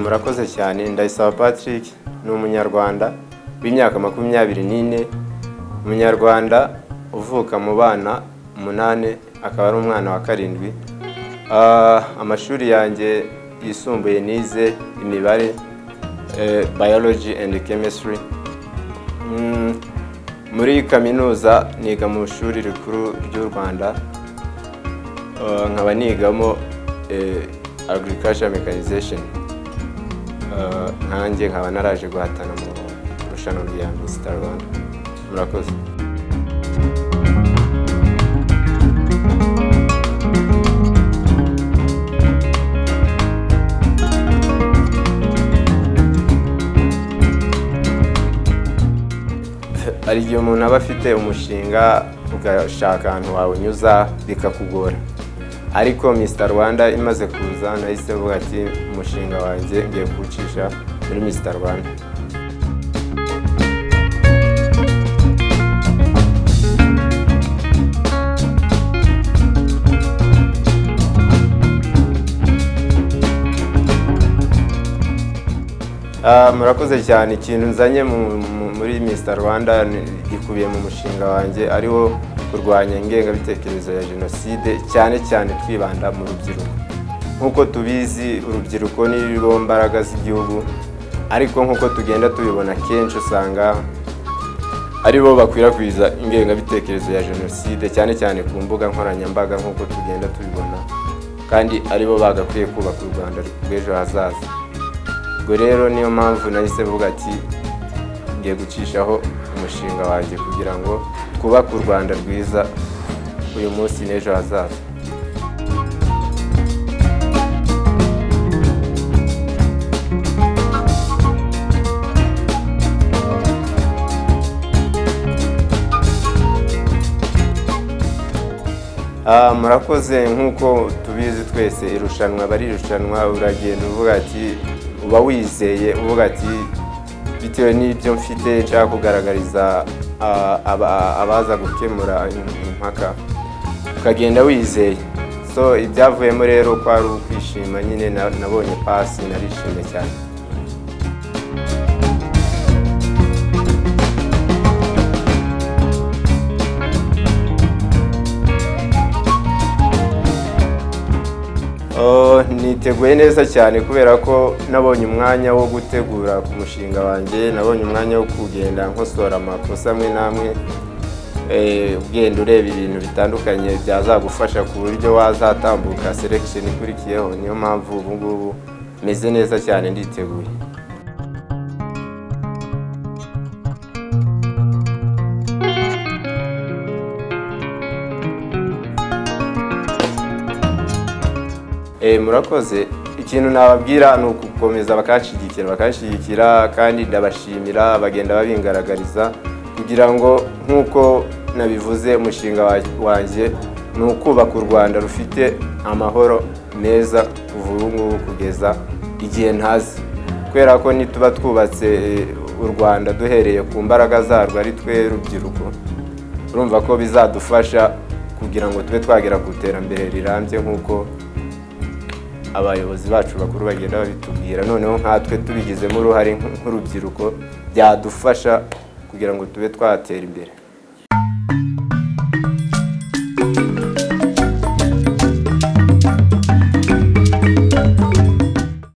Murakoze cyane. Ndayisaba Patrick ni umunyarwanda w'imyaka 24, umunyarwanda uvuka mu bana 8 akaba ari umwana wa 7. Amashuri yanjye yisumbuye nize imibare, biology and chemistry. Muri kaminuza niga mu shuri rikuru ry'u Rwanda, nkaba nigamo agriculture mechanization. Nkanjye nkaba naraje guhatana mu rushanwa rya Mr. Rwanda. Murakoze. Hari igihe umuntu aba afite umushinga ugashaka ahantu wawunyuza bikakugora, ariko Mr. Rwanda imaze kuza nahise mvuga ati umushinga wanjye ngiye kuwucisha muri Mr. Rwanda. Murakoze cyane. Ikintu nzanye muri Mr. Rwanda gikubiye mu mushinga wanjye ariwo kurwanya ingengabitekerezo ya jenoside, cyane cyane twibanda mu rubyiruko. Nkuko tubizi urubyiruko ni rwo mbaraga z'igihugu, ariko nkuko tugenda tubibona kenshi usanga aribo bakwirakwiza ingengabitekerezo ya jenoside, cyane cyane ku mbuga nkoranyambaga nkuko tugenda tubibona, kandi aribo bagakwiye kubaka u Rwanda rw'ejo hazaza. Ubwo rero niyo mpamvu nahise mvuga ati ngiye gucishaho umushinga wanjye kugira ngo twubake u Rwanda rwiza uyu munsi n'ejo hazaza. Murakoze. Nkuko tubizi twese irushanwa bari irushanwa, uragenda uvuga ati uba wizeye, uvuga ati bitewe n'ibyo mfite nshaka kugaragariza abaza gukemura impaka, ukagenda wizeye. So ibyavuyemo rero ko ari ukwishima nyine, nabonye pasi narishimye cyane. Niteguye neza cyane kubera ko nabonye umwanya wo gutegura ku mushinga wanjye, nabonye umwanya wo kugenda nkosora amakosa amwe n'amwe, ugenda ureba ibintu bitandukanye byazagufasha ku buryo wazatambuka selection ikurikiyeho. Niyo mpamvu ubu ngubu meze neza cyane, nditeguye. Murakoze. Ikintu nababwira ni ukukomeza bakashigikira, kandi ndabashimira bagenda babingaragariza, kugira ngo nkuko nabivuze umushinga wanjye ni ukubaka u Rwanda rufite amahoro meza kuva ubu ngubu kugeza igihe ntazi. Kubera ko nituba twubatse u Rwanda duhereye ku mbaraga zarwo ari twe rubyiruko, urumva ko bizadufasha kugira ngo tube twagera ku iterambere rirambye nkuko abayobozi bacu bakuru bagenda babitubwira. Noneho nkatwe tubigizemo uruhare nk'urubyiruko byadufasha kugira ngo tube twatera imbere.